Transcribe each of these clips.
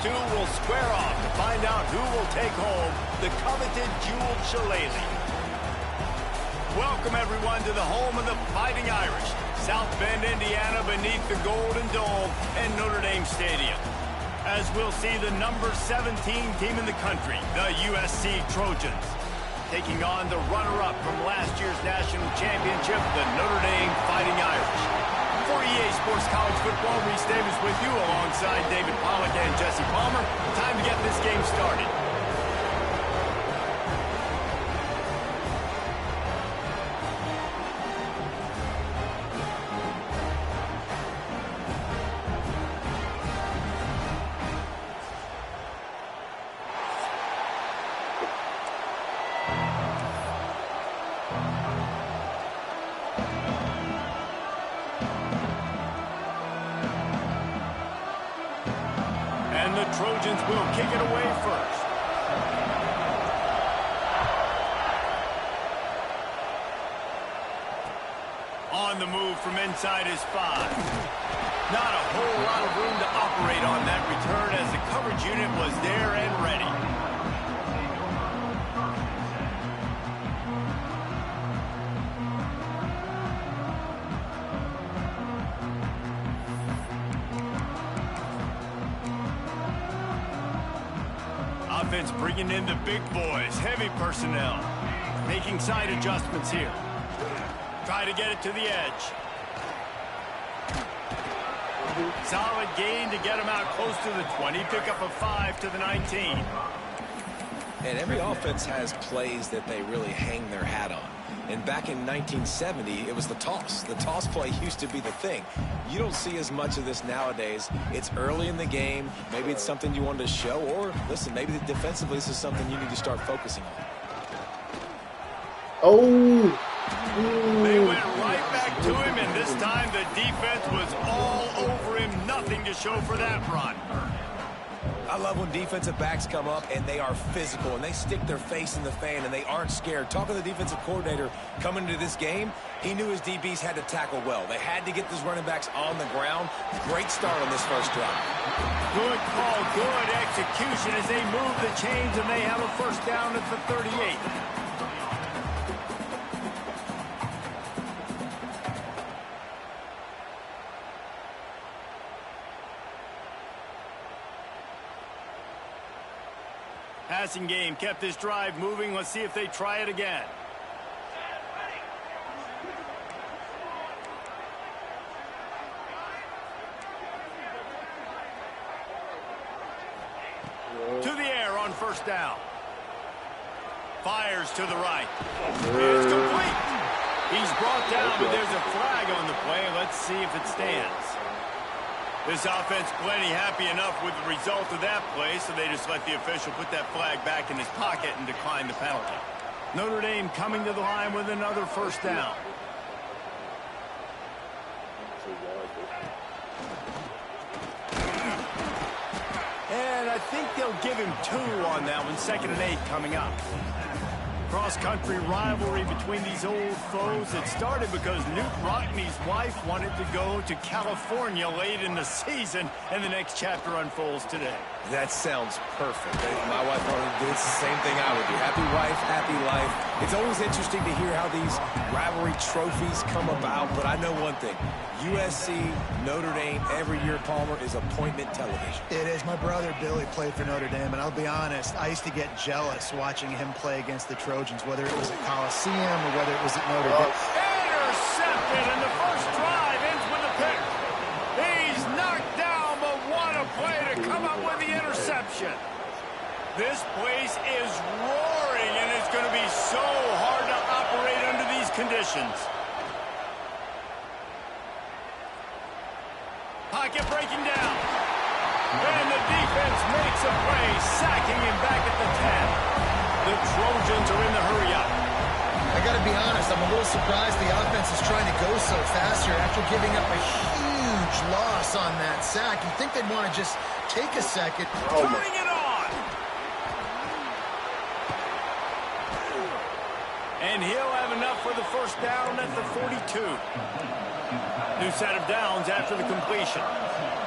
two will square off to find out who will take home the coveted jeweled shillelagh. Welcome, everyone, to the home of the Fighting Irish, South Bend, Indiana, beneath the Golden Dome and Notre Dame Stadium. As we'll see the number 17 team in the country, the USC Trojans, taking on the runner-up from last year's national championship, the Notre Dame Fighting Irish. For EA Sports College Football, Reese Davis with you alongside David Pollack and Jesse Palmer. Time to get this game started. And the Trojans will kick it away first. On the move from inside his 5. Not a whole lot of room to operate on that return as the coverage unit was there and ready. Offense bringing in the big boys, heavy personnel, making side adjustments here. Try to get it to the edge. Solid gain to get him out close to the 20. Pick up a 5 to the 19. And every offense has plays that they really hang their hat on. And back in 1970, it was the toss. The toss play used to be the thing. You don't see as much of this nowadays. It's early in the game. Maybe it's something you wanted to show. Or, listen, maybe defensively this is something you need to start focusing on. Oh! They went right back to him, and this time the defense was all over him. Nothing to show for that run. I love when defensive backs come up and they are physical and they stick their face in the fan and they aren't scared. Talking to the defensive coordinator coming into this game, he knew his DBs had to tackle well. They had to get those running backs on the ground. Great start on this first drive. Good call, good execution as they move the chains and they have a first down at the 38. Passing game kept this drive moving. Let's see if they try it again. To the air on first down. Fires to the right. It's complete. He's brought down, but there's a flag on the play. Let's see if it stands. This offense plenty happy enough with the result of that play, so they just let the official put that flag back in his pocket and decline the penalty. Notre Dame coming to the line with another first down. And I think they'll give him 2 on that one. 2nd and 8 coming up. Cross-country rivalry between these old foes. It started because Newt Rockne's wife wanted to go to California late in the season, and the next chapter unfolds today. That sounds perfect. My wife wanted to do the same thing I would do. Happy wife, happy life. It's always interesting to hear how these rivalry trophies come about, but I know one thing. USC, Notre Dame, every year, Palmer, is appointment television. It is. My brother Billy played for Notre Dame, and I'll be honest, I used to get jealous watching him play against the Trojans, whether it was at Coliseum or whether it was at Notre Dame. Intercepted, and the first drive ends with a pick. He's knocked down, but what a play to come up with the interception. This place is roaring, and it's going to be so hard to operate under these conditions. Pocket breaking down. And the defense makes a play, sacking him back at the 10. The Trojans are in the hurry-up. I got to be honest, I'm a little surprised the offense is trying to go so fast here after giving up a huge loss on that sack. You'd think they'd want to just take a second. Turning it on. And he'll have enough for the first down at the 42. New set of downs after the completion.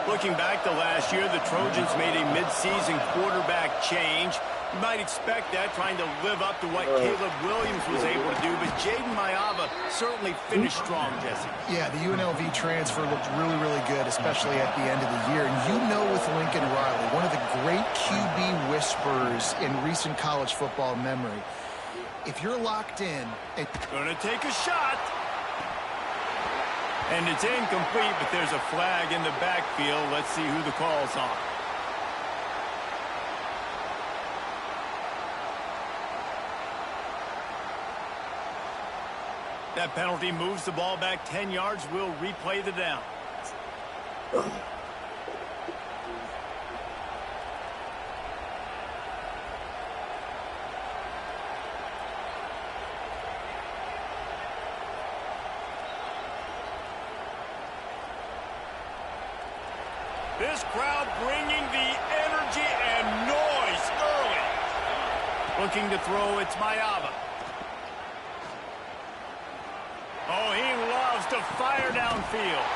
Looking back to last year, the Trojans made a midseason quarterback change. You might expect that, trying to live up to what Caleb Williams was able to do, but Jaden Maiava certainly finished strong, Jesse. Yeah, the UNLV transfer looked really, really good, especially at the end of the year. And you know, with Lincoln Riley, one of the great QB whisperers in recent college football memory, if you're locked in... Gonna take a shot. And it's incomplete, but there's a flag in the backfield. Let's see who the call's on. That penalty moves the ball back 10 yards. We'll replay the down. This crowd bringing the energy and noise early. Looking to throw, it's Maiava. Oh, he loves to fire downfield.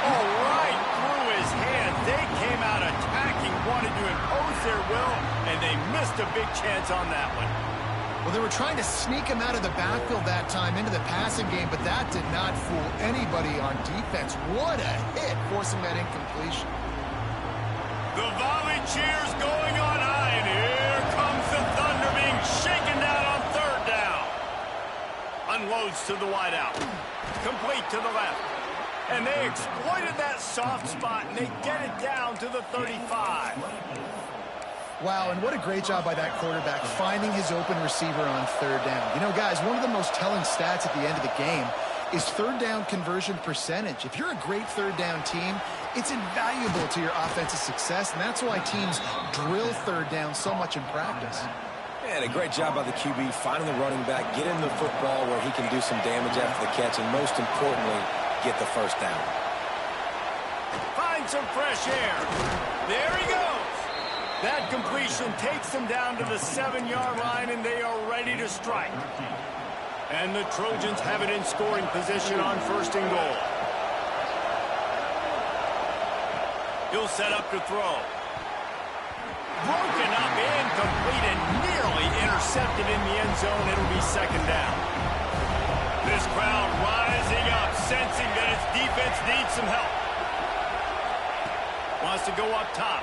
Oh, right through his hands. They came out attacking, wanted to impose their will, and they missed a big chance on that one. Well, they were trying to sneak him out of the backfield that time into the passing game, but that did not fool anybody on defense. What a hit, forcing that incompletion. The volley cheers going on high, and here comes the Thunder being shaken down on third down. Unloads to the wideout. Complete to the left. And they exploited that soft spot, and they get it down to the 35. Wow, and what a great job by that quarterback finding his open receiver on third down. You know, guys, one of the most telling stats at the end of the game is third down conversion percentage. If you're a great third down team, it's invaluable to your offensive success, and that's why teams drill third down so much in practice. And a great job by the QB finding the running back, getting the football where he can do some damage after the catch, and most importantly, get the first down. Find some fresh air. There he goes. That completion takes them down to the 7-yard line, and they are ready to strike. And the Trojans have it in scoring position on first and goal. He'll set up to throw. Broken up, incomplete, and nearly intercepted in the end zone. It'll be second down. This crowd rising up, sensing that its defense needs some help. Wants to go up top.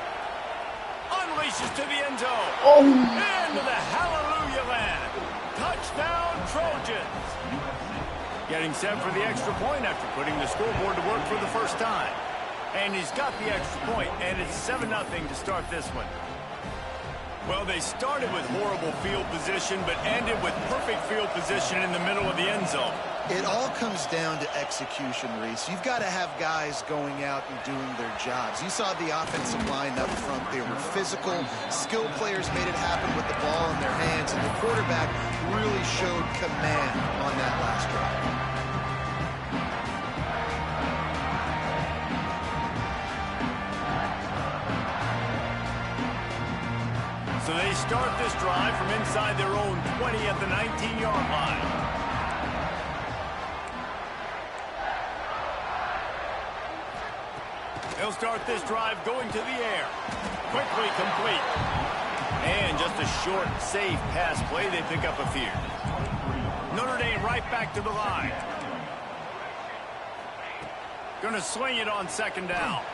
Unleashes to the end zone. Into the hallelujah land. Touchdown, Trojans. Getting set for the extra point after putting the scoreboard to work for the first time. And he's got the extra point, and it's 7-0 to start this one. Well, they started with horrible field position, but ended with perfect field position in the middle of the end zone. It all comes down to execution, Reese. You've got to have guys going out and doing their jobs. You saw the offensive line up front. They were physical. Skilled players made it happen with the ball in their hands, and the quarterback really showed command on that last drive. So they start this drive from inside their own 20 at the 19-yard line. They'll start this drive going to the air. Quickly complete. And just a short, safe pass play. They pick up a few. Notre Dame right back to the line. Going to sling it on second down.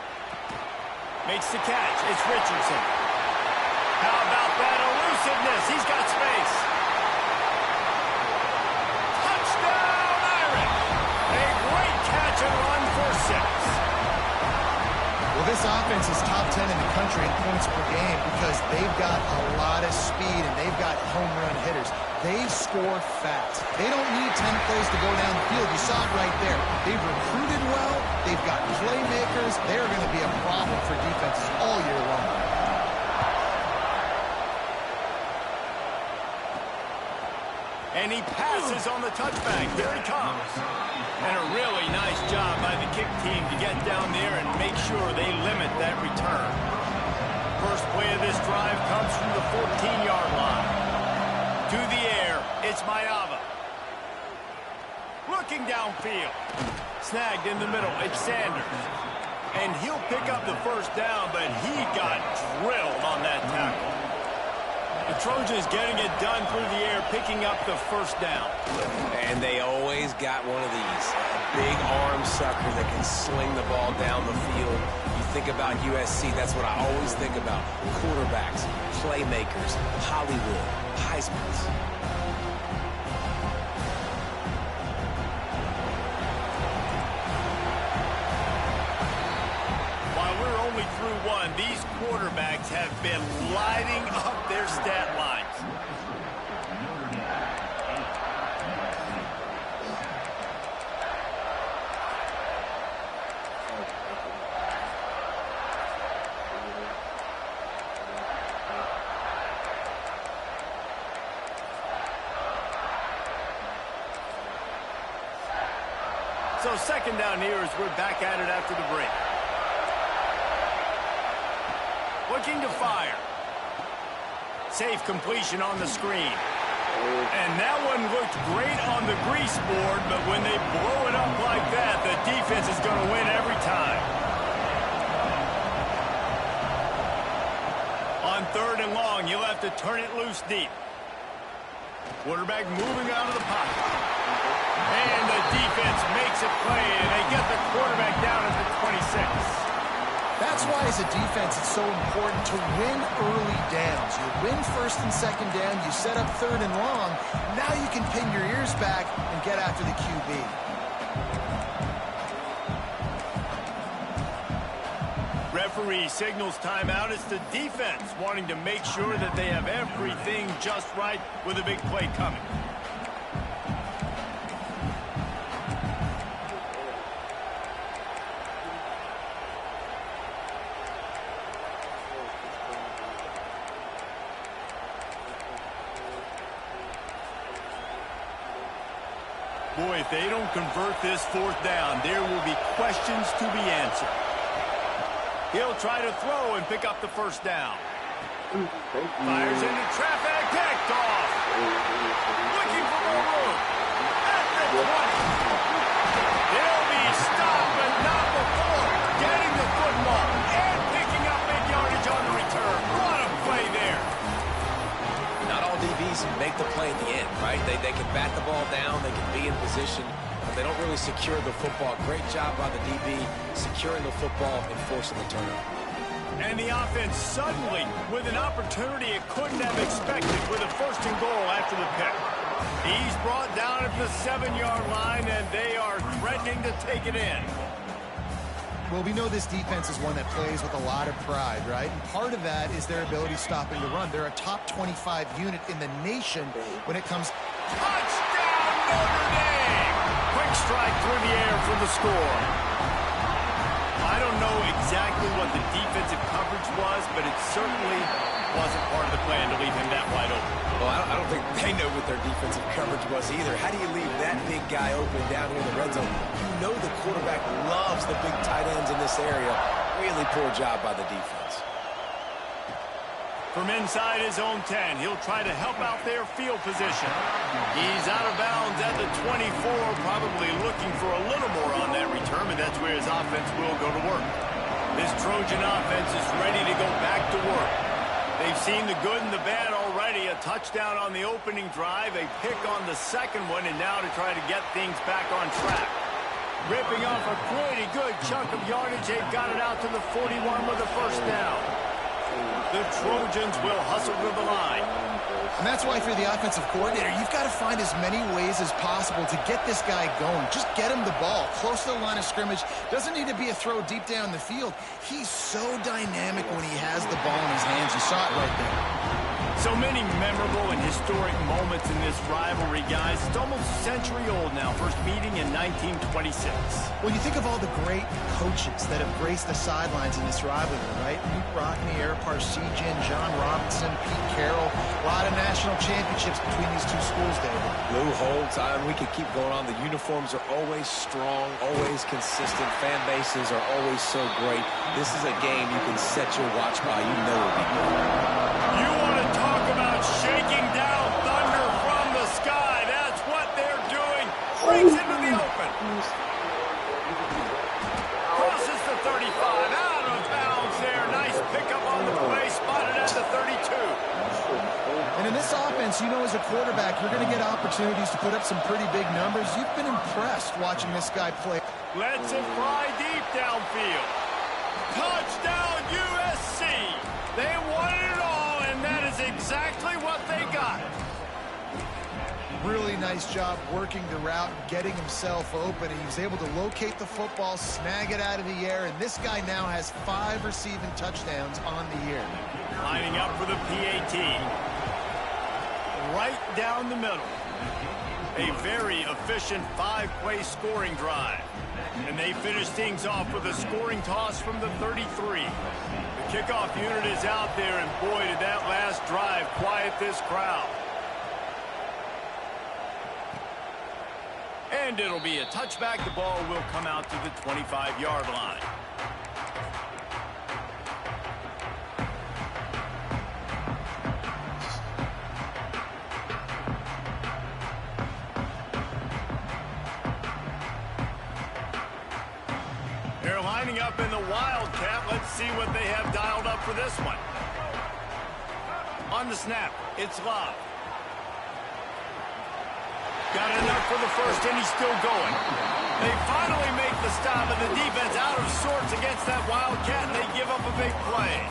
Makes the catch. It's Richardson. How about that elusiveness? He's got space. Touchdown, Irish. A great catch and run for 6. Well, this offense is top 10 in the country in points per game because they've got a lot of speed and they've got home run hitters. They score fast. They don't need 10 plays to go down the field. You saw it right there. They've recruited well. They've got playmakers. They're going to be a problem for defenses all year long. And he passes on the touchback. Here he comes. And a really nice job by the kick team to get down there and make sure they limit that return. First play of this drive comes from the 14-yard line. To the air, it's Maiava. Looking downfield. Snagged in the middle. It's Sanders. And he'll pick up the first down, but he got drilled on that tackle. The Trojans getting it done through the air, picking up the first down. And they always got one of these. A big arm sucker that can sling the ball down the field. You think about USC, that's what I always think about. Quarterbacks, playmakers, Hollywood, Heismans. Through one, these quarterbacks have been lighting up their stat lines. So second down here as we're back at it after the break. Looking to fire. Safe completion on the screen. And that one looked great on the grease board, but when they blow it up like that, the defense is going to win every time. On third and long, you'll have to turn it loose deep. Quarterback moving out of the pocket. And the defense makes a play, and they get the quarterback down at the 26. That's why, as a defense, it's so important to win early downs. You win first and second down, you set up third and long. Now you can pin your ears back and get after the QB. Referee signals timeout. It's the defense wanting to make sure that they have everything just right with a big play coming. Boy, if they don't convert this fourth down, there will be questions to be answered. He'll try to throw and pick up the first down. Fires into traffic, picked off. Looking for more room. At the 20. He'll be stopped, but not before getting the football and picking up big yardage on the return. What a play there. Not all DBs make the play at the end, right? They can bat the ball down, they can be in position, but they don't really secure the football. Great job by the DB securing the football and forcing the turnover. And the offense suddenly with an opportunity it couldn't have expected with a first and goal after the pick. He's brought down at the 7-yard line, and they are threatening to take it in. Well, we know this defense is one that plays with a lot of pride, right? And part of that is their ability stopping the run. They're a top 25 unit in the nation when it comes. Touchdown, Notre Dame! Quick strike through the air for the score. I don't know exactly what the defensive coverage was, but it certainly wasn't part of the plan to leave him that wide open. Well, I don't think they know what their defensive coverage was either. How do you leave that big guy open down here in the red zone? You know the quarterback loves the big tight ends in this area. Really poor job by the defense. From inside his own 10, he'll try to help out their field position. He's out of bounds at the 24, probably looking for a little more on that return, but that's where his offense will go to work. This Trojan offense is ready to go back to work. They've seen the good and the bad already. A touchdown on the opening drive, a pick on the second one, and now to try to get things back on track. Ripping off a pretty good chunk of yardage. They've got it out to the 41 with a first down. The Trojans will hustle to the line. And that's why, if you're the offensive coordinator, you've got to find as many ways as possible to get this guy going. Just get him the ball close to the line of scrimmage. Doesn't need to be a throw deep down the field. He's so dynamic when he has the ball in his hands. You saw it right there. So many memorable and historic moments in this rivalry, guys. It's almost a century old now. First meeting in 1926. Well, you think of all the great coaches that have graced the sidelines in this rivalry, right? Luke Rockne, Eric Parsegian, John Robinson, Pete Carroll. A lot of national championships between these two schools, David. Lou Holtz, we could keep going on. The uniforms are always strong, always consistent. Fan bases are always so great. This is a game you can set your watch by. You know it'll be good. You want to talk about shaking down thunder from the sky. That's what they're doing. Breaks into the open. defense, you know, as a quarterback, you're going to get opportunities to put up some pretty big numbers. You've been impressed watching this guy play. Lets it fly deep downfield. Touchdown, USC. They wanted it all, and that is exactly what they got. Really nice job working the route, getting himself open. He was able to locate the football, snag it out of the air, and this guy now has 5 receiving touchdowns on the year. Lining up for the PAT. Right down the middle. A very efficient 5-play scoring drive. And they finish things off with a scoring toss from the 33. The kickoff unit is out there, and boy, did that last drive quiet this crowd. And it'll be a touchback. The ball will come out to the 25-yard line. They're lining up in the Wildcat. Let's see what they have dialed up for this one. On the snap, it's Love. Got enough for the first, and he's still going. They finally make the stop, and the defense out of sorts against that Wildcat, and they give up a big play.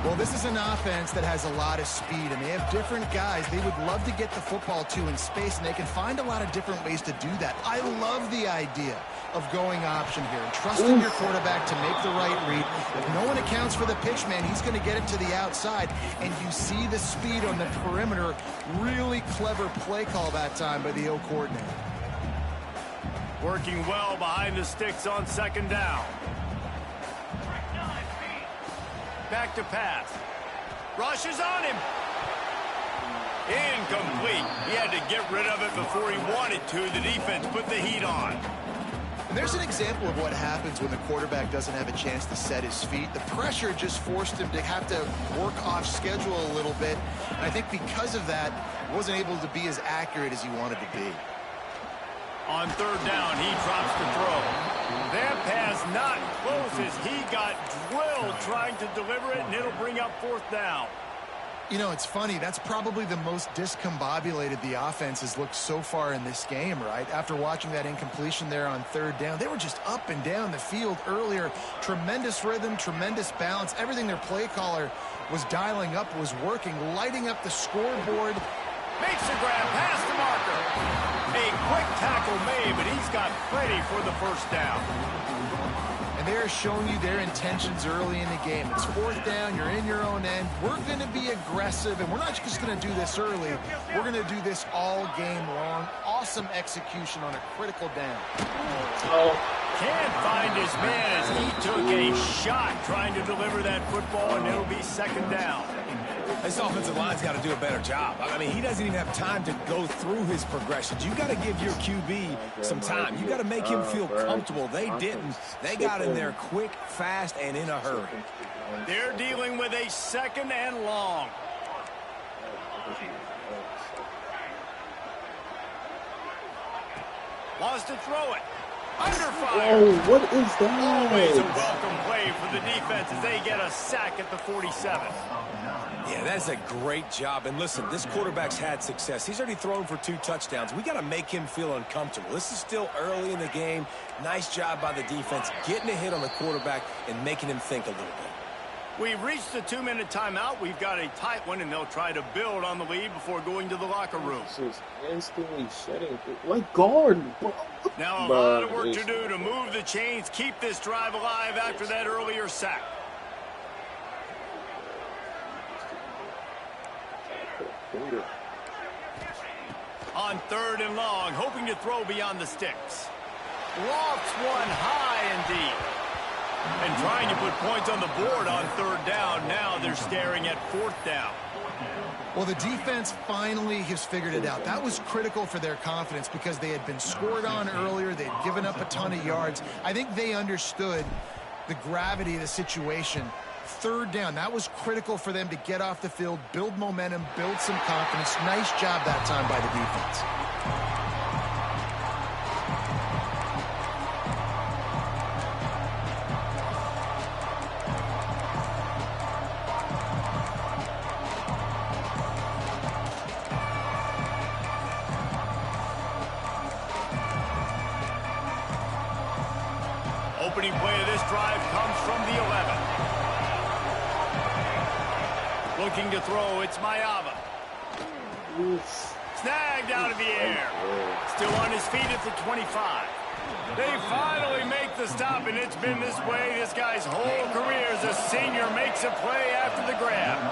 Well, this is an offense that has a lot of speed, and they have different guys they would love to get the football to in space, and they can find a lot of different ways to do that. I love the idea of going option here and trusting your quarterback to make the right read. If no one accounts for the pitch man, he's going to get it to the outside, and you see the speed on the perimeter. Really clever play call that time by the O coordinator. Working well behind the sticks on second down. Back to pass. Rushes on him. Incomplete. He had to get rid of it before he wanted to. The defense put the heat on. And there's an example of what happens when the quarterback doesn't have a chance to set his feet. The pressure just forced him to have to work off schedule a little bit. And I think because of that, he wasn't able to be as accurate as he wanted to be. On third down, he drops the throw. That pass not close as he got drilled trying to deliver it, and it'll bring up fourth down. You know, it's funny. That's probably the most discombobulated the offense has looked so far in this game, right? After watching that incompletion there on third down, they were just up and down the field earlier. Tremendous rhythm, tremendous balance. Everything their play caller was dialing up was working, lighting up the scoreboard. Makes the grab past the marker. A quick tackle made, but he's got plenty for the first down. And they're showing you their intentions early in the game. It's fourth down. You're in your own end. We're going to be aggressive, and we're not just going to do this early. We're going to do this all game long. Awesome execution on a critical down. Can't find his man as he took a shot trying to deliver that football, and it'll be second down. This offensive line's got to do a better job. I mean, he doesn't even have time to go through his progressions. You got to give your QB some time. You got to make him feel comfortable. They didn't. They got in there quick, fast, and in a hurry. They're dealing with a second and long. Wants to throw it. Under fire. Oh, what is that? Always a welcome play for the defense as they get a sack at the 47. Yeah, that's a great job. And listen, this quarterback's had success. He's already thrown for 2 touchdowns. We got to make him feel uncomfortable. This is still early in the game. Nice job by the defense, getting a hit on the quarterback and making him think a little bit. We've reached the 2-minute timeout. We've got a tight one, and they'll try to build on the lead before going to the locker room. This is instantly shedding. Like guard, bro. Now a lot of work to do to move the chains, keep this drive alive after that earlier sack. On third and long, hoping to throw beyond the sticks. Lofts one high and deep. And trying to put points on the board on third down. Now they're staring at fourth down. Well, the defense finally has figured it out. That was critical for their confidence because they had been scored on earlier. They had given up a ton of yards. I think they understood the gravity of the situation. Third down, that was critical for them to get off the field, build momentum, build some confidence. Nice job that time by the defense. opening play of this drive comes from the 11. Looking to throw, it's Mayava. Snagged out of the air. Still on his feet at the 25. They finally make the stop, and it's been this way this guy's whole career as a senior makes a play after the grab.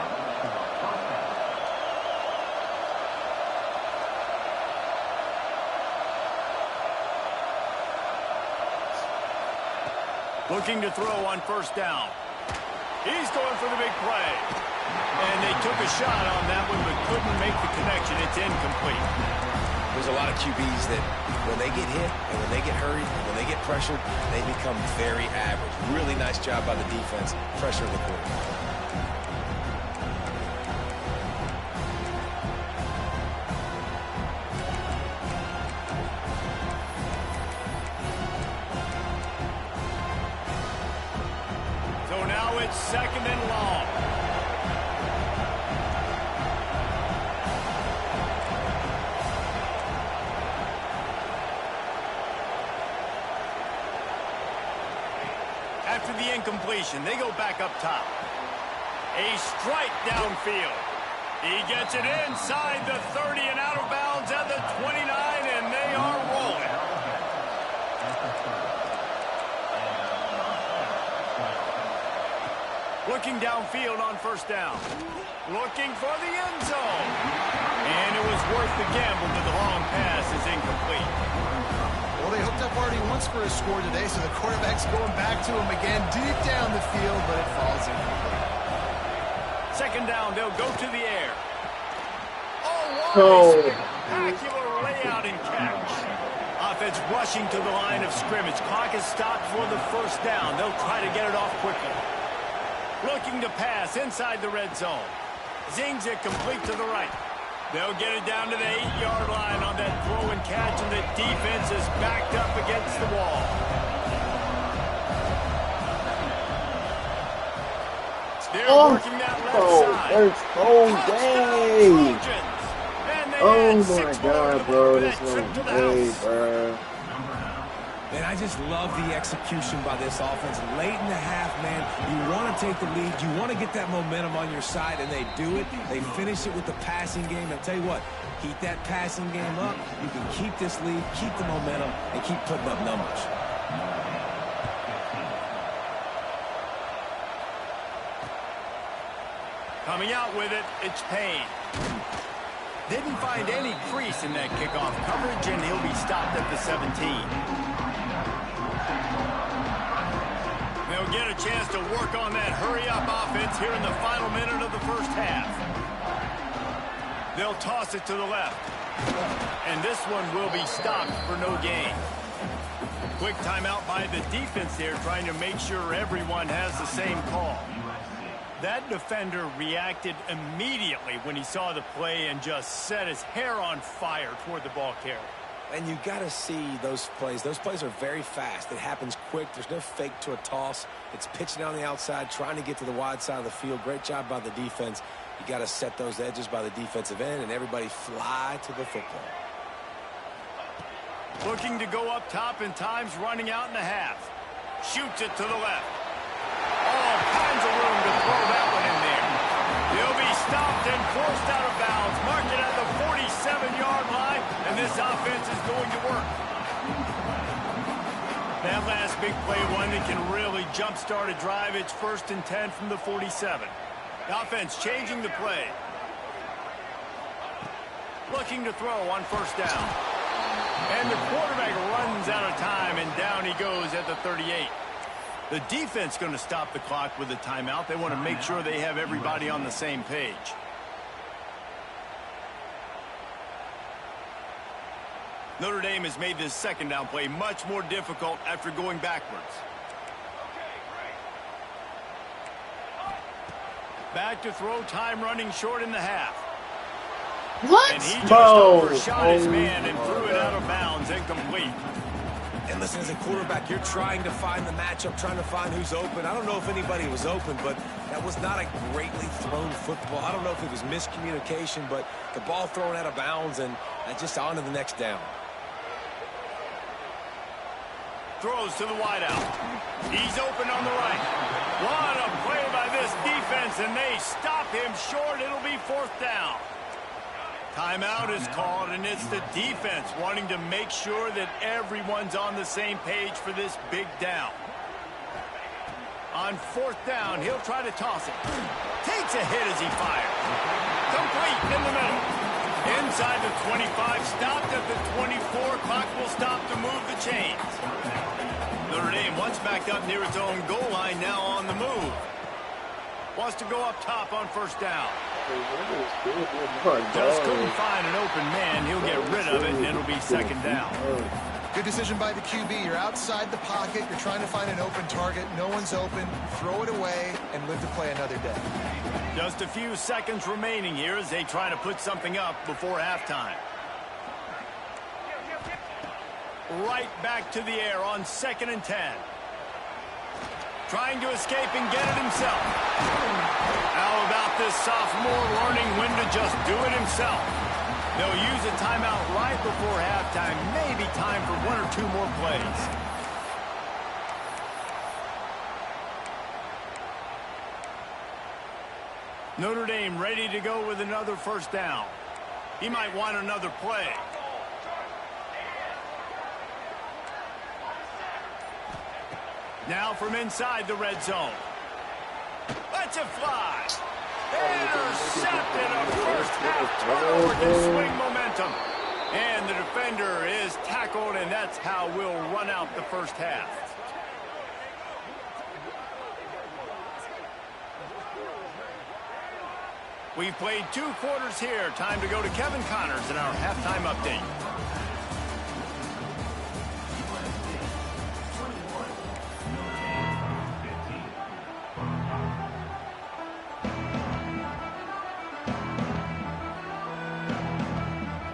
Looking to throw on first down. He's going for the big play. And they took a shot on that one, but couldn't make the connection. It's incomplete. There's a lot of QBs that when they get hit and when they get hurried and when they get pressured, they become very average. Really nice job by the defense, pressuring the quarterback. So now it's second and long. After the incompletion, they go back up top. A strike downfield. He gets it inside the 30 and out of bounds at the 29, and they are rolling. Looking downfield on first down. Looking for the end zone. And it was worth the gamble, but the long pass is incomplete. Well, they hooked up already once for a score today, so the quarterback's going back to him again deep down the field, but it falls incomplete. Second down, they'll go to the air. Oh, what a spectacular layout and catch. Offense rushing to the line of scrimmage. Clock is stopped for the first down. They'll try to get it off quickly. Looking to pass inside the red zone. Zings it complete to the right. They'll get it down to the 8-yard line on that throw and catch, and the defense is backed up against the wall. Still working that left side. There's Jose. Oh my God, bro. This one's great, bro. And I just love the execution by this offense. Late in the half, man, you want to take the lead. You want to get that momentum on your side, and they do it. They finish it with the passing game. I'll tell you what, keep that passing game up. You can keep this lead, keep the momentum, and keep putting up numbers. Coming out with it, it's Penn. Didn't find any crease in that kickoff coverage, and he'll be stopped at the 17. They'll get a chance to work on that hurry-up offense here in the final minute of the first half. They'll toss it to the left. And this one will be stopped for no gain. Quick timeout by the defense there, trying to make sure everyone has the same call. That defender reacted immediately when he saw the play and just set his hair on fire toward the ball carrier. And you got to see those plays. Those plays are very fast. It happens quick. There's no fake to a toss. It's pitching down the outside, trying to get to the wide side of the field. Great job by the defense. You got to set those edges by the defensive end, and everybody fly to the football. Looking to go up top, and time's running out in the half. Shoots it to the left. All kinds of room to throw that one in there. He'll be stopped and forced out of bounds. Mark it at the 47-yard line, and this offense is going to work. That last big play, one that can really jumpstart a drive. It's 1st and 10 from the 47. The offense changing the play. Looking to throw on first down. And the quarterback runs out of time, and down he goes at the 38. The defense going to stop the clock with a timeout. They want to make sure they have everybody on the same page. Notre Dame has made this second down play much more difficult after going backwards. Back to throw, time running short in the half. What? And he just overshot his man and threw it out of bounds, incomplete. And listen, as a quarterback, you're trying to find the matchup, trying to find who's open. I don't know if anybody was open, but that was not a greatly thrown football. I don't know if it was miscommunication, but the ball thrown out of bounds and just on to the next down. Throws to the wideout. He's open on the right. What a play by this defense, and they stop him short. It'll be 4th down. Timeout is called, and it's the defense wanting to make sure that everyone's on the same page for this big down. On 4th down, he'll try to toss it. Takes a hit as he fires. Complete in the middle. Inside the 25, stopped at the 24. Clock will stop to move the chains. Notre Dame once backed up near its own goal line, now on the move. Wants to go up top on 1st down. Just couldn't find an open man. He'll get rid of it, and it'll be 2nd down. Good decision by the QB. You're outside the pocket. You're trying to find an open target. No one's open. Throw it away and live to play another day. Just a few seconds remaining here as they try to put something up before halftime. Right back to the air on 2nd and 10. Trying to escape and get it himself. How about this sophomore learning when to just do it himself? They'll use a timeout right before halftime. Maybe time for 1 or 2 more plays. Notre Dame ready to go with another 1st down. He might want another play. Now from inside the red zone. Lets it fly. Intercepted. A first-half turnover to swing momentum. And the defender is tackled, and that's how we'll run out the 1st half. We've played 2 quarters here. Time to go to Kevin Connors in our halftime update.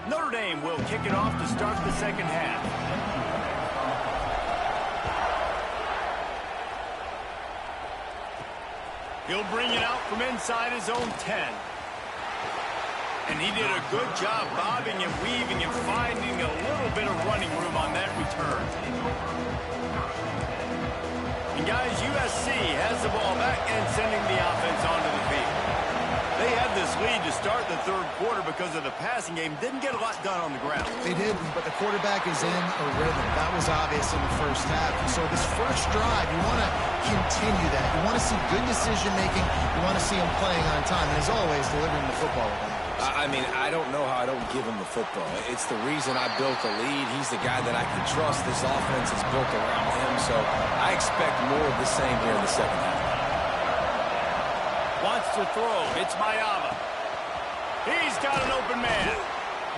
Notre Dame will kick it off to start the 2nd half. He'll bring it out from inside his own 10. And he did a good job bobbing and weaving and finding a little bit of running room on that return. And guys, USC has the ball back and sending the offense onto the field. They had this lead to start the 3rd quarter because of the passing game. Didn't get a lot done on the ground. They didn't, but the quarterback is in a rhythm. That was obvious in the 1st half. And so this first drive, you want to continue that. You want to see good decision-making. You want to see him playing on time. And as always, delivering the football. I mean, I don't know how I don't give him the football. It's the reason I built the lead. He's the guy that I can trust. This offense is built around him. So I expect more of the same here in the 2nd half. Wants to throw. It's Mayava. He's got an open man.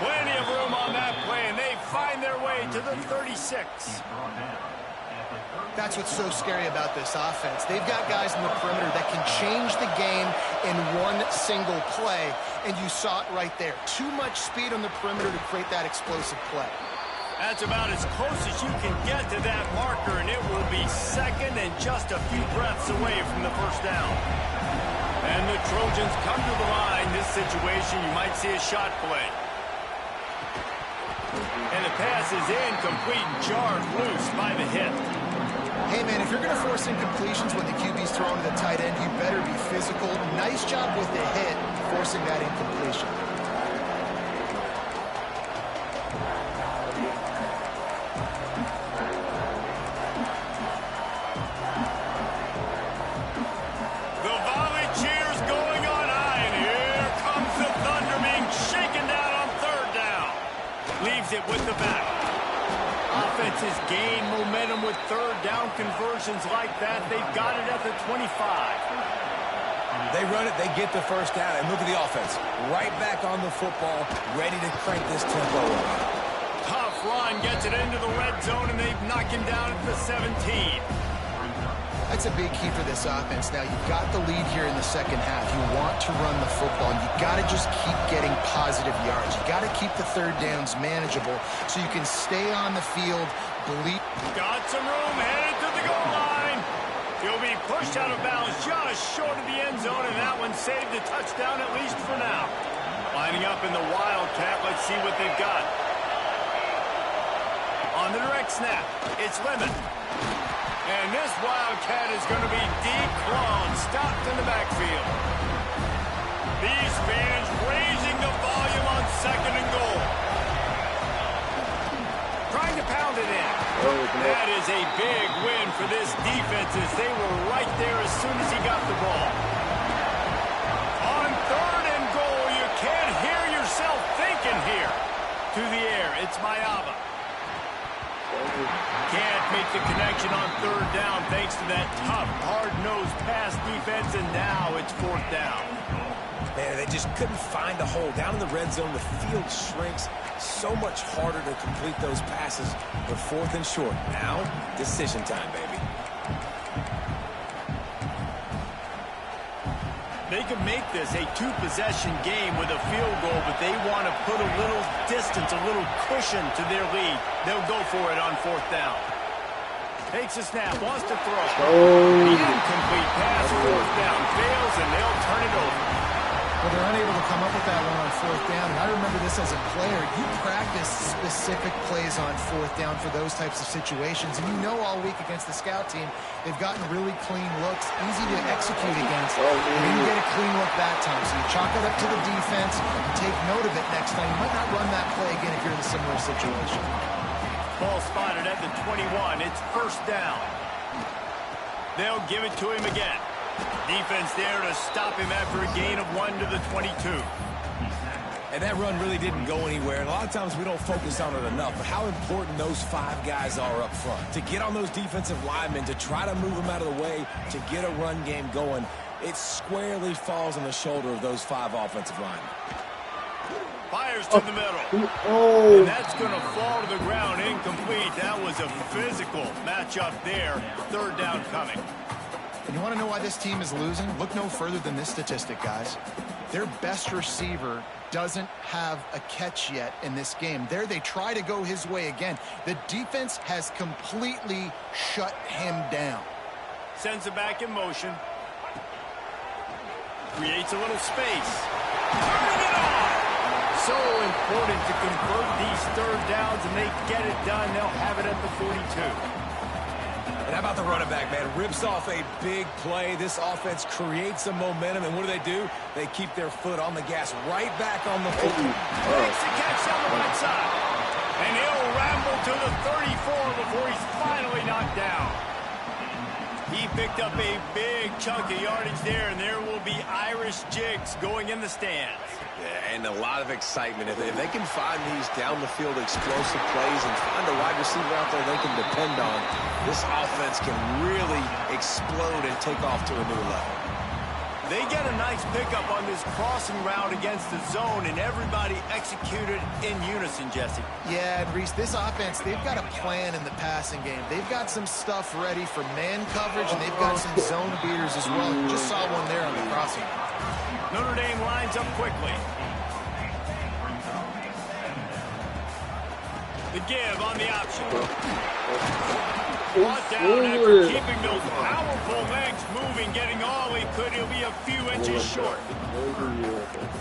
Plenty of room on that play, and they find their way to the 36. That's what's so scary about this offense. They've got guys in the perimeter that can change the game in one single play, and you saw it right there. Too much speed on the perimeter to create that explosive play. That's about as close as you can get to that marker, and it will be 2nd and just a few breaths away from the 1st down. And the Trojans come to the line. This situation, you might see a shot play. And the pass is incomplete, jarred loose by the hit. Hey, man, if you're going to force incompletions when the QB's throwing to the tight end, you better be physical. Nice job with the hit, forcing that incompletion. The volley cheers going on high, and here comes the Thunder being shaken down on 3rd down. Leaves it with the back. Offenses gain momentum with 3rd down conversions like that. They've got it at the 25. They run it, they get the 1st down, and look at the offense. Right back on the football, ready to crank this tempo up. Tough run, gets it into the red zone, and they've knocked him down at the 17. That's a big key for this offense. Now, you've got the lead here in the 2nd half. You want to run the football. You got to just keep getting positive yards. You got to keep the 3rd downs manageable so you can stay on the field. Got some room, headed to the goal line. He'll be pushed out of bounds just short of the end zone, and that one saved a touchdown at least for now. Lining up in the Wildcat. Let's see what they've got. On the direct snap, it's Lemon. And this Wildcat is going to be declawed, stopped in the backfield. These fans raising the volume on 2nd and goal. Trying to pound it in. That is a big win for this defense as they were right there as soon as he got the ball. On 3rd and goal, you can't hear yourself thinking here. To the air, it's Mayava. Can't make the connection on 3rd down thanks to that tough, hard-nosed pass defense, and now it's 4th down. Man, they just couldn't find a hole. Down in the red zone, the field shrinks. So much harder to complete those passes. But 4th and short. Now, decision time, baby. They could make this a 2-possession game with a field goal, but they want to put a little distance, a little cushion to their lead. They'll go for it on 4th down. Takes a snap, wants to throw. The incomplete pass, 4th down, fails, and they'll turn it over. Well, they're unable to come up with that one on 4th down. And I remember this as a player. You practice specific plays on 4th down for those types of situations. And you know all week against the scout team, they've gotten really clean looks, easy to execute against. You didn't get a clean look that time. So you chalk it up to the defense and take note of it next time. You might not run that play again if you're in a similar situation. Ball spotted at the 21. It's 1st down. They'll give it to him again. Defense there to stop him after a gain of 1 to the 22. And that run really didn't go anywhere. And a lot of times we don't focus on it enough. But how important those 5 guys are up front. To get on those defensive linemen, to try to move them out of the way, to get a run game going, it squarely falls on the shoulder of those 5 offensive linemen. Fires to the middle. And that's going to fall to the ground incomplete. That was a physical matchup there. 3rd down coming. And you want to know why this team is losing? Look no further than this statistic, guys. Their best receiver doesn't have a catch yet in this game. There they try to go his way again. The defense has completely shut him down. Sends it back in motion. Creates a little space. Turning it on! So important to convert these 3rd downs, and they get it done. They'll have it at the 42. And how about the running back, man? Rips off a big play. This offense creates some momentum, and what do? They keep their foot on the gas right back on the foot. Makes the catch on the right side. And he'll ramble to the 34 before he's finally knocked down. He picked up a big chunk of yardage there, and there will be Irish jigs going in the stands. Yeah, and a lot of excitement. If they can find these down-the-field explosive plays and find a wide receiver out there they can depend on, this offense can really explode and take off to a new level. They get a nice pickup on this crossing route against the zone, and everybody executed in unison, Jesse. Yeah, and Reese, this offense, they've got a plan in the passing game. They've got some stuff ready for man coverage, and they've got some zone beaters as well. You just saw one there on the crossing route. Notre Dame lines up quickly. The give on the option. Brought down after keeping those powerful legs moving, getting all he could. He'll be a few inches short.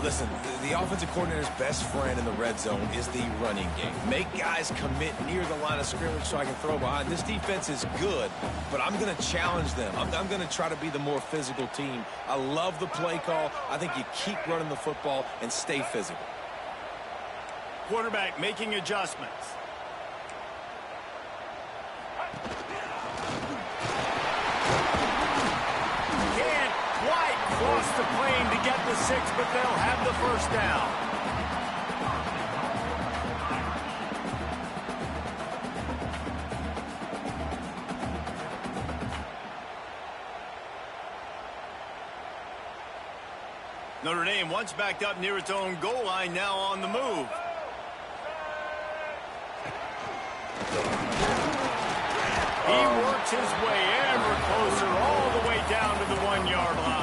Listen, the offensive coordinator's best friend in the red zone is the running game. Make guys commit near the line of scrimmage so I can throw behind. This defense is good, but I'm going to challenge them. I'm going to try to be the more physical team. I love the play call. I think you keep running the football and stay physical. Quarterback making adjustments. Cross the plane to get the 6, but they'll have the 1st down. Notre Dame once backed up near its own goal line, now on the move. He works his way ever closer all the way down to the 1-yard line.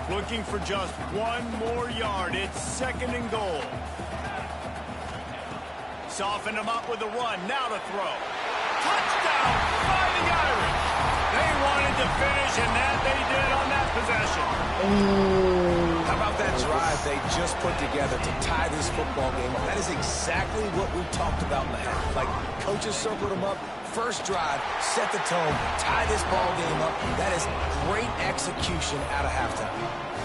Looking for just 1 more yard. It's 2nd and goal. Soften him up with a run. Now to throw. Touchdown, Fighting Irish. They wanted to finish, and that they did on that possession. How about about that drive they just put together to tie this football game up? That is exactly what we talked about in the half. Like, coaches circled them up. First drive, set the tone, tie this ball game up. That is great execution out of halftime.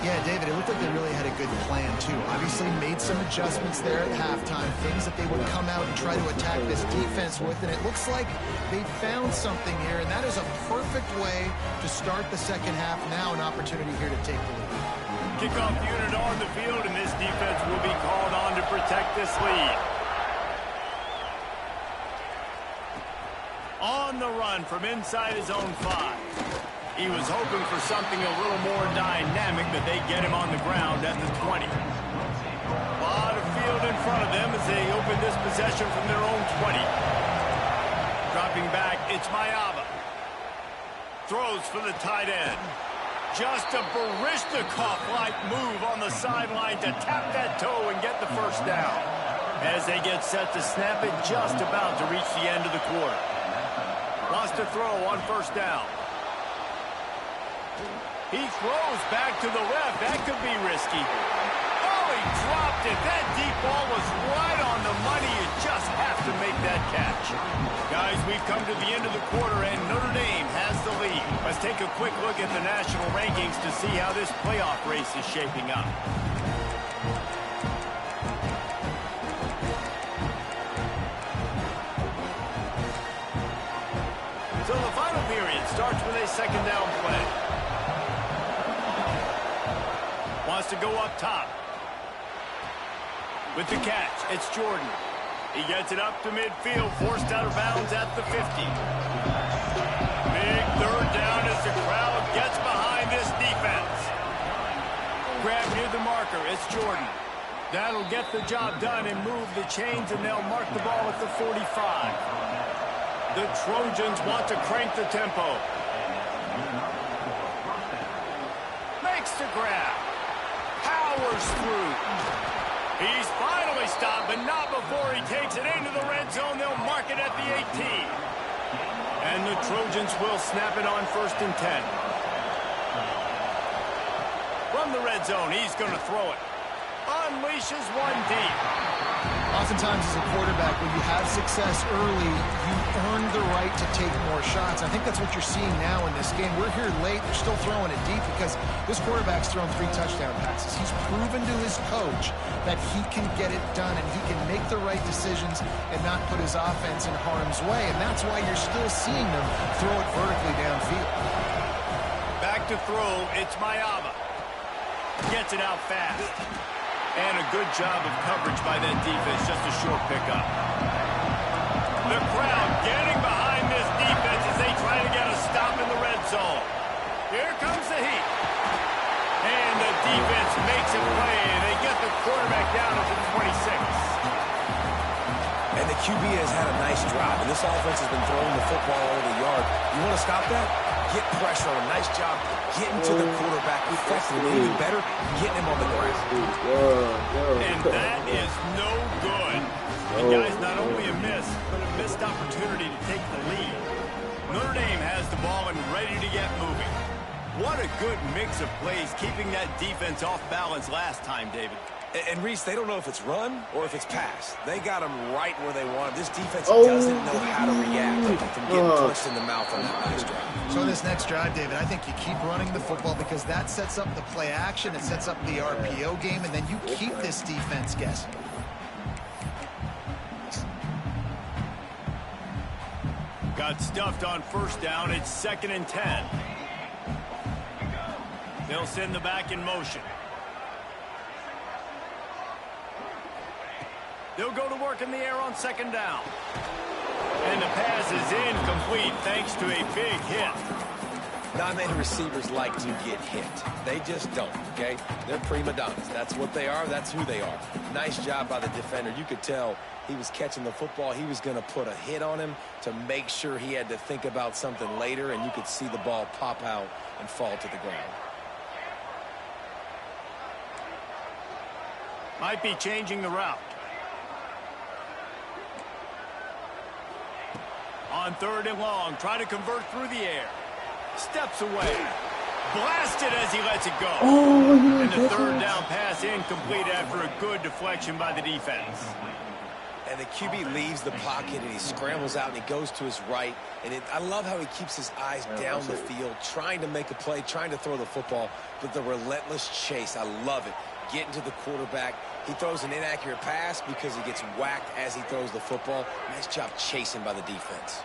Yeah, David, it looked like they really had a good plan, too. Obviously made some adjustments there at halftime, things that they would come out and try to attack this defense with, and it looks like they found something here, and that is a perfect way to start the second half. Now an opportunity here to take the lead. Kickoff unit on the field, and this defense will be called on to protect this lead. On the run from inside his own 5. He was hoping for something a little more dynamic, but they get him on the ground at the 20. A lot of field in front of them as they open this possession from their own 20. Dropping back, it's Mayava. Throws for the tight end. Just a Barishnikov-like move on the sideline to tap that toe and get the first down. As they get set to snap it, just about to reach the end of the quarter. Lost to throw on first down. He throws back to the left. That could be risky. Oh, he dropped it. That deep ball was right on the money. You just have to make that catch. Guys, we've come to the end of the quarter, and Notre Dame has the lead. Let's take a quick look at the national rankings to see how this playoff race is shaping up. So the final period starts with a second down play. Wants to go up top. With the catch, it's Jordan. He gets it up to midfield, forced out of bounds at the 50. Big third down as the crowd gets behind this defense. Grab near the marker, it's Jordan. That'll get the job done and move the chains, and they'll mark the ball at the 45. The Trojans want to crank the tempo. Makes the grab. Powers through. He's finally stopped, but not before he takes it into the red zone. They'll mark it at the 18. And the Trojans will snap it on 1st and 10. From the red zone, he's going to throw it. Unleashes one deep. Oftentimes as a quarterback, when you have success early, you earn the right to take more shots. I think that's what you're seeing now in this game. We're here late. They're still throwing it deep because this quarterback's thrown 3 touchdown passes. He's proven to his coach that he can get it done and he can make the right decisions and not put his offense in harm's way. And that's why you're still seeing them throw it vertically downfield. Back to throw, it's Mayava. Gets it out fast. And a good job of coverage by that defense, just a short pickup. The crowd getting behind this defense as they try to get a stop in the red zone. Here comes the heat. And the defense makes a play, and they get the quarterback down at the 26. And the QB has had a nice drive, and this offense has been throwing the football all over the yard. You want to stop that? Get pressure on him. Nice job getting to the quarterback effectively. Even better, getting him on the ground. And that is no good. And guys, not only a miss, but a missed opportunity to take the lead. Notre Dame has the ball and ready to get moving. What a good mix of plays, keeping that defense off balance last time, David. And Reese, they don't know if it's run or if it's pass. They got them right where they want them. This defense doesn't know how to react from getting punched in the mouth on that nice drive. So this next drive, David, I think you keep running the football because that sets up the play action, it sets up the RPO game, and then you keep this defense guessing. Got stuffed on first down. It's 2nd and 10. They'll send the back in motion. They'll go to work in the air on 2nd down. And the pass is incomplete thanks to a big hit. Not many receivers like to get hit. They just don't, okay? They're prima donnas. That's what they are. That's who they are. Nice job by the defender. You could tell he was catching the football. He was going to put a hit on him to make sure he had to think about something later, and you could see the ball pop out and fall to the ground. Might be changing the route. On 3rd and long, try to convert through the air. Steps away. blasted as he lets it go. Oh, and the third down pass incomplete after a good deflection by the defense. And the QB leaves the pocket, and he scrambles out, and he goes to his right. And I love how he keeps his eyes down the field, trying to make a play, trying to throw the football, but the relentless chase, I love it. Getting to the quarterback. He throws an inaccurate pass because he gets whacked as he throws the football. Nice job chasing by the defense.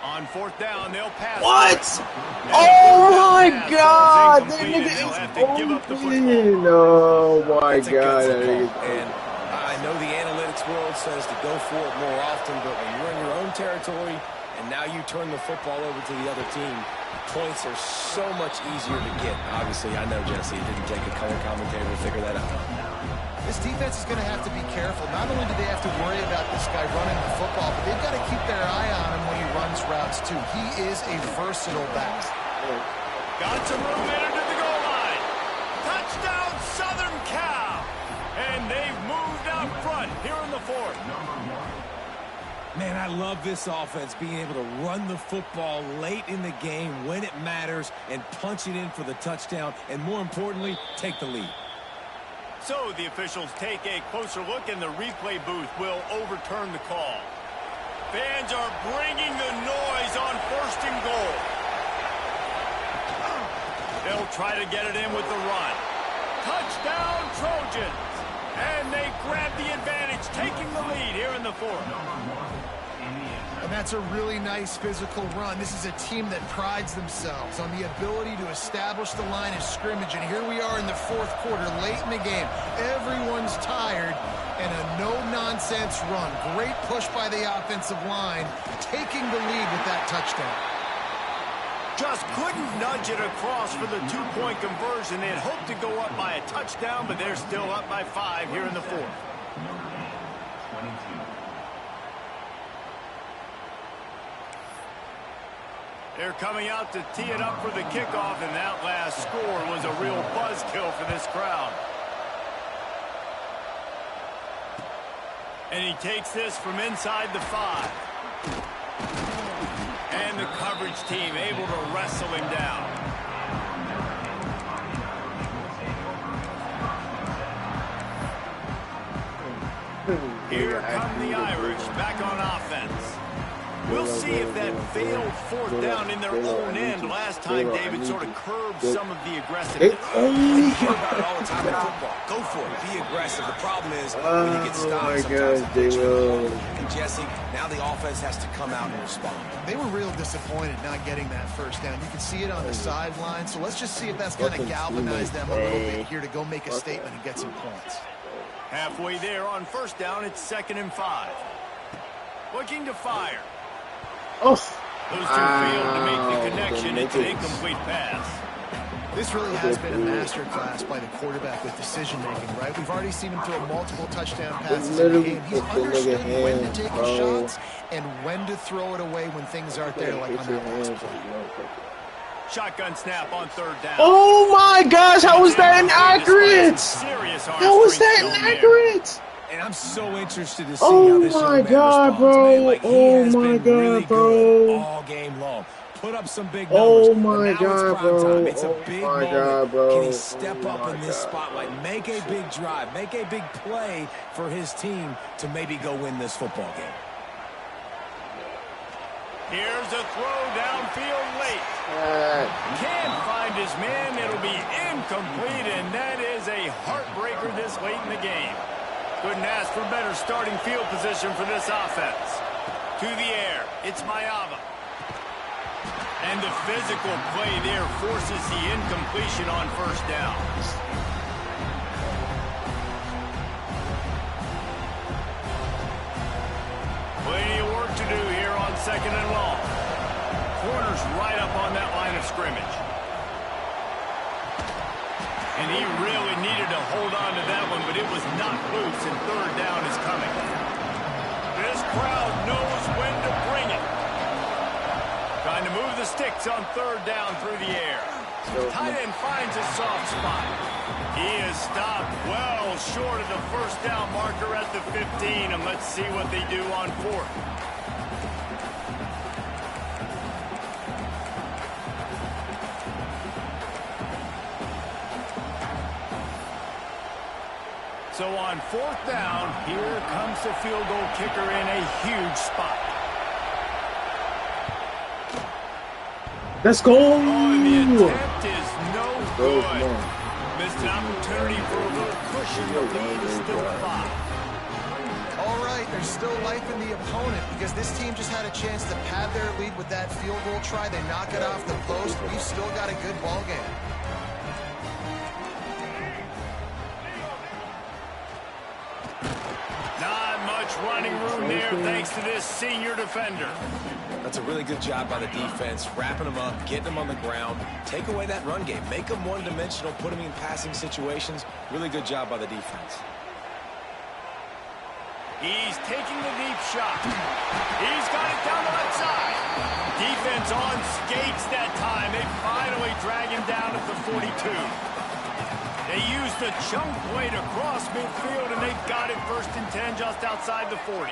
On fourth down, they'll pass. What? Oh my God! That nigga is open. Oh my God! And I know the analytics world says to go for it more often, but when you're in your own territory and now you turn the football over to the other team, points are so much easier to get. Obviously, I know, Jesse, it didn't take a color commentator to figure that out. This defense is going to have to be careful. Not only do they have to worry about this guy running the football, but they've got to keep their eye on him when he runs routes, too. He is a versatile back. Got some room into the goal line. Touchdown, Southern Cal. And they've moved out front here in the fourth. Man, I love this offense, being able to run the football late in the game when it matters and punch it in for the touchdown, and more importantly, take the lead. So the officials take a closer look, and the replay booth will overturn the call. Fans are bringing the noise on first and goal. They'll try to get it in with the run. Touchdown, Trojans! And they grab the advantage, taking the lead here in the fourth. And that's a really nice physical run. This is a team that prides themselves on the ability to establish the line of scrimmage. And here we are in the fourth quarter, late in the game. Everyone's tired, and a no-nonsense run. Great push by the offensive line, taking the lead with that touchdown. Just couldn't nudge it across for the two-point conversion. They had hoped to go up by a touchdown, but they're still up by 5 here in the fourth. They're coming out to tee it up for the kickoff, and that last score was a real buzzkill for this crowd. And he takes this from inside the 5. And the coverage team able to wrestle him down. Here come the Irish back on offense. We'll see if that failed fourth down in their own end last time David sort of curbed some of the aggressiveness. You hear about it all the time in football. Go for it. Be aggressive. The problem is when you get stopped, sometimes it takes you. And Jesse, now the offense has to come out and respond. They were real disappointed not getting that first down. You can see it on the sideline. So let's just see if that's going to galvanize them a little bit here to go make a statement and get some points. Halfway there on first down, it's 2nd and 5. Looking to fire. Oh. Those two failed to make the connection. It's an incomplete pass. This really has been a masterclass by the quarterback with decision-making, right? We've already seen him throw multiple touchdown passes in the game. He's understood when to take his shots and when to throw it away when things aren't there, like on that last play. Shotgun snap on third down. Oh my gosh, how was that inaccurate? How was that inaccurate? And I'm so interested to see how this young man responds, bro. Like, oh my God, really bro. All game long. Put up some big numbers. Oh my God, bro. It's a big moment. God, bro. Can he step up in this spotlight, make a big drive, make a big play for his team to maybe go win this football game? Here's a throw downfield late. Can't find his man. It'll be incomplete, and that is a heartbreaker this late in the game. Couldn't ask for better starting field position for this offense. To the air, it's Mayava. And the physical play there forces the incompletion on first down. Plenty of work to do here on 2nd and long. Corner's right up on that line of scrimmage. And he really needed to hold on to that one, but it was not loose, and third down is coming. This crowd knows when to bring it. Trying to move the sticks on third down through the air. Tight end finds a soft spot. He is stopped well short of the first down marker at the 15, and let's see what they do on fourth. So on 4th down, here comes the field goal kicker in a huge spot. Let's go! Oh, and the attempt is no good. Missed an opportunity for a little cushion. The lead is still 5. All right, there's still life in the opponent because this team just had a chance to pad their lead with that field goal try. They knock it off the post. We've still got a good ball game. Not much running room there thanks to this senior defender. That's a really good job by the defense, wrapping them up, getting them on the ground, take away that run game, make them one-dimensional, put them in passing situations. Really good job by the defense. He's taking the deep shot. He's got it down the left side. Defense on skates that time. They finally drag him down at the 42. They used the chunk play to cross midfield, and they've got it 1st and 10 just outside the 40.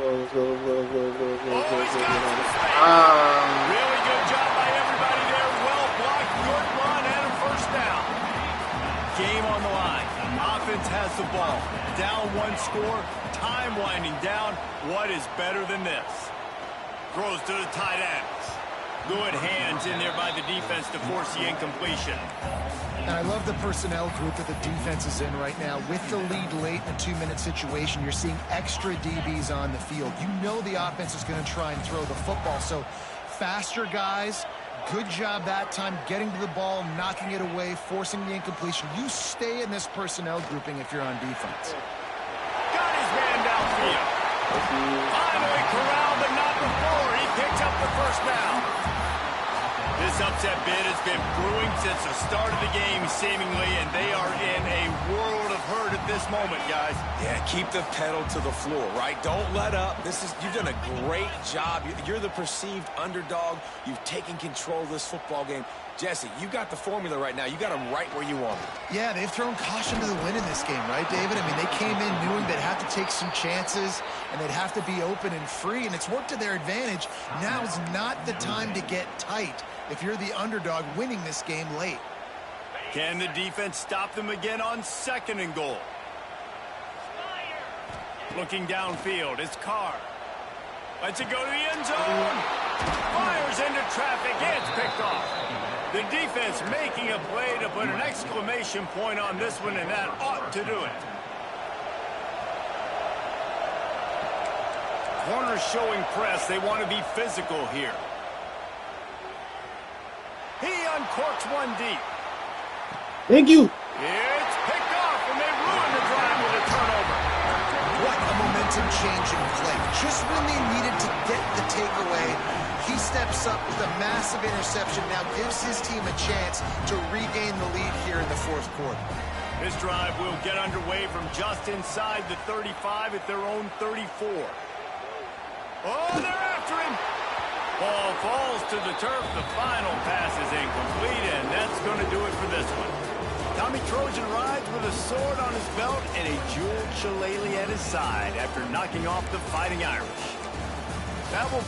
Let's go. Oh, he's got some space. Really good job by everybody there. Well blocked, good run, and a 1st down. Game on the line. Offense has the ball. Down 1 score. Time winding down. What is better than this? Throws to the tight ends. Good hands in there by the defense to force the incompletion. And I love the personnel group that the defense is in right now. With the lead late in a 2-minute situation, you're seeing extra DBs on the field. You know the offense is going to try and throw the football. So faster guys, good job that time getting to the ball, knocking it away, forcing the incompletion. You stay in this personnel grouping if you're on defense. Got his man downfield. Finally corralled, but not before. He picks up the 1st down. This upset bid has been brewing since the start of the game, seemingly, and they are in a world of hurt at this moment, guys. Yeah, keep the pedal to the floor, right? Don't let up. You've done a great job. You're the perceived underdog. You've taken control of this football game. Jesse, you got the formula right now. You got them right where you want them. Yeah, they've thrown caution to the wind in this game, right, David? I mean, they came in knowing they'd have to take some chances and they'd have to be open and free, and it's worked to their advantage. Now's not the time to get tight if you're the underdog winning this game late. Can the defense stop them again on 2nd and goal? Looking downfield, it's Carr. Lets it go to the end zone. Fires into traffic. It's picked off. The defense making a play to put an exclamation point on this one, and that ought to do it. Corners showing press. They want to be physical here. He uncorks one deep. Thank you. It's picked off, and they ruin the drive with a turnover. What a momentum-changing play. Just when they needed to get the takeaway, he steps up with a massive interception, now gives his team a chance to regain the lead here in the 4th quarter. This drive will get underway from just inside the 35 at their own 34. Oh, they're after him. Ball falls to the turf. The final pass is incomplete, and that's going to do it for this one. Tommy Trojan rides with a sword on his belt and a jeweled shillelagh at his side after knocking off the Fighting Irish. That will...